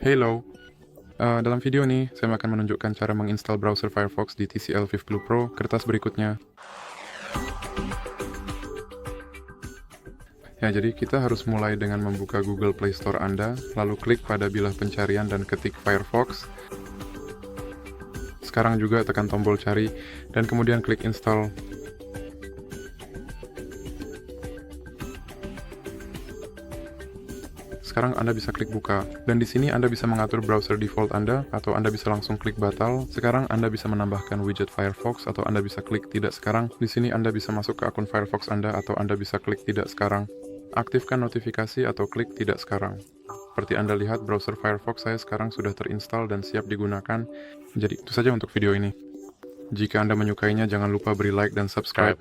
Hello, dalam video ini saya akan menunjukkan cara menginstal browser Firefox di TCL 50 Pro kertas berikutnya. Ya, jadi kita harus mulai dengan membuka Google Play Store Anda, lalu klik pada bilah pencarian dan ketik Firefox. Sekarang juga tekan tombol cari, dan kemudian klik install. Sekarang Anda bisa klik buka, dan di sini Anda bisa mengatur browser default Anda, atau Anda bisa langsung klik batal. Sekarang Anda bisa menambahkan widget Firefox, atau Anda bisa klik tidak sekarang. Di sini Anda bisa masuk ke akun Firefox Anda, atau Anda bisa klik tidak sekarang. Aktifkan notifikasi atau klik tidak sekarang. Seperti Anda lihat, browser Firefox saya sekarang sudah terinstall dan siap digunakan. Jadi itu saja untuk video ini. Jika Anda menyukainya, jangan lupa beri like dan subscribe.